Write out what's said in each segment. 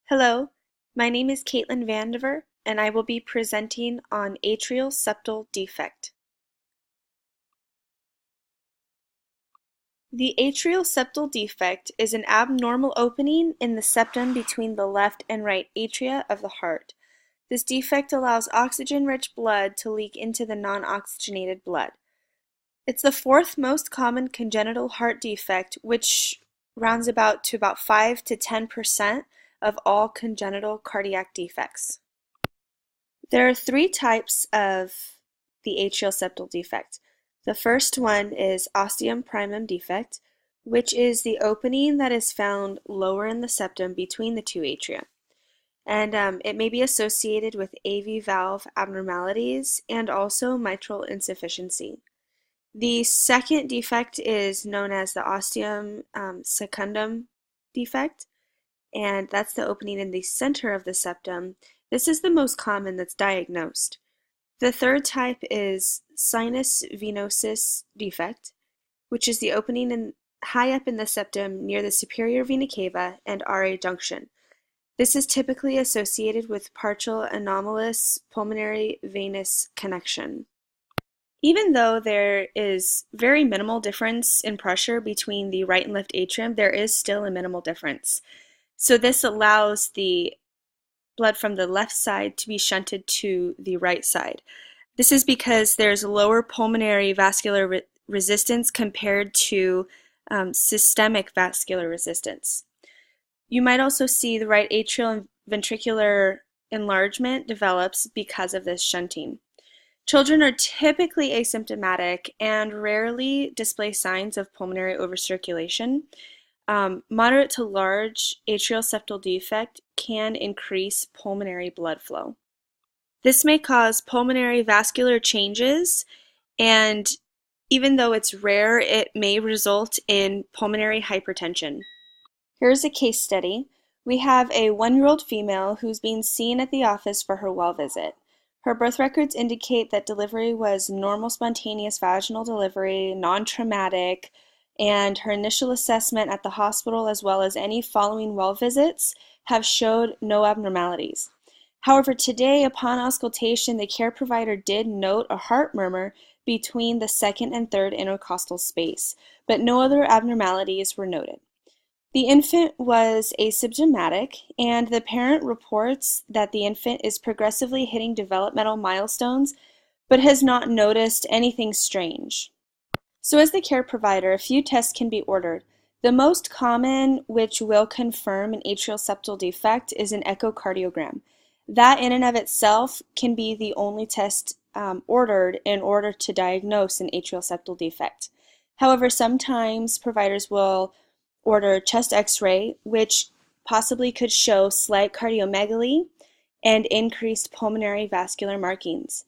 Hello, my name is Caitlin Vandiver, and I will be presenting on atrial septal defect. The atrial septal defect is an abnormal opening in the septum between the left and right atria of the heart. This defect allows oxygen-rich blood to leak into the non-oxygenated blood. It's the fourth most common congenital heart defect, which rounds about to about 5 to 10% of all congenital cardiac defects. There are three types of the atrial septal defect. The first one is ostium primum defect, which is the opening that is found lower in the septum between the two atria. And it may be associated with AV valve abnormalities and also mitral insufficiency. The second defect is known as the ostium secundum defect, and that's the opening in the center of the septum. This is the most common that's diagnosed. The third type is sinus venosus defect, which is the opening high up in the septum near the superior vena cava and RA junction. This is typically associated with partial anomalous pulmonary venous connection. Even though there is very minimal difference in pressure between the right and left atrium, there is still a minimal difference. So this allows the blood from the left side to be shunted to the right side. This is because there's lower pulmonary vascular resistance compared to systemic vascular resistance. You might also see the right atrial and ventricular enlargement develops because of this shunting. Children are typically asymptomatic and rarely display signs of pulmonary overcirculation. Moderate to large atrial septal defect can increase pulmonary blood flow. This may cause pulmonary vascular changes, and even though it's rare, it may result in pulmonary hypertension. Here's a case study. We have a 1-year-old female who's being seen at the office for her well visit. Her birth records indicate that delivery was normal spontaneous vaginal delivery, non-traumatic, and her initial assessment at the hospital as well as any following well visits have showed no abnormalities. However, today, upon auscultation, the care provider did note a heart murmur between the second and third intercostal space, but no other abnormalities were noted. The infant was asymptomatic, and the parent reports that the infant is progressively hitting developmental milestones, but has not noticed anything strange. So as the care provider, a few tests can be ordered. The most common, which will confirm an atrial septal defect, is an echocardiogram. That in and of itself can be the only test ordered in order to diagnose an atrial septal defect. However, sometimes providers will order chest x-ray, which possibly could show slight cardiomegaly and increased pulmonary vascular markings.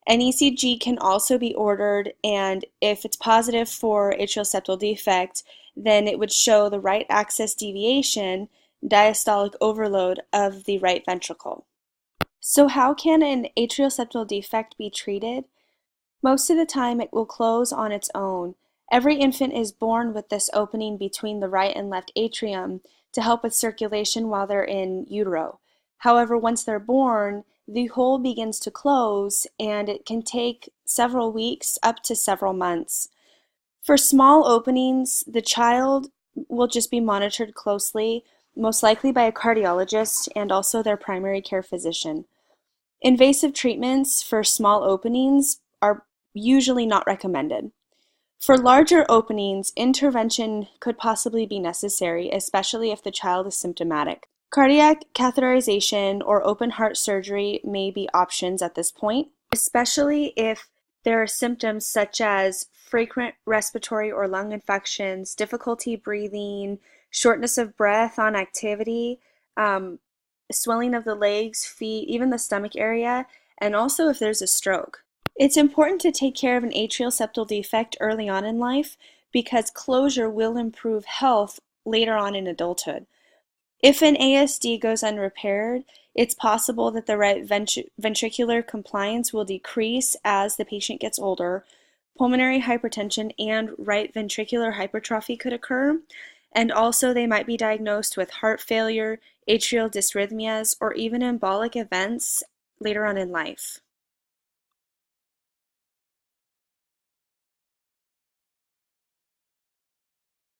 An ECG can also be ordered, and if it's positive for atrial septal defect, then it would show the right axis deviation, diastolic overload of the right ventricle. So how can an atrial septal defect be treated? Most of the time it will close on its own. Every infant is born with this opening between the right and left atrium to help with circulation while they're in utero. However, once they're born, the hole begins to close, and it can take several weeks up to several months. For small openings, the child will just be monitored closely, most likely by a cardiologist and also their primary care physician. Invasive treatments for small openings are usually not recommended. For larger openings, intervention could possibly be necessary, especially if the child is symptomatic. Cardiac catheterization or open heart surgery may be options at this point, especially if there are symptoms such as frequent respiratory or lung infections, difficulty breathing, shortness of breath on activity, swelling of the legs, feet, even the stomach area, and also if there's a stroke. It's important to take care of an atrial septal defect early on in life because closure will improve health later on in adulthood. If an ASD goes unrepaired, it's possible that the right ventricular compliance will decrease as the patient gets older, pulmonary hypertension and right ventricular hypertrophy could occur, And also they might be diagnosed with heart failure, atrial dysrhythmias, or even embolic events later on in life.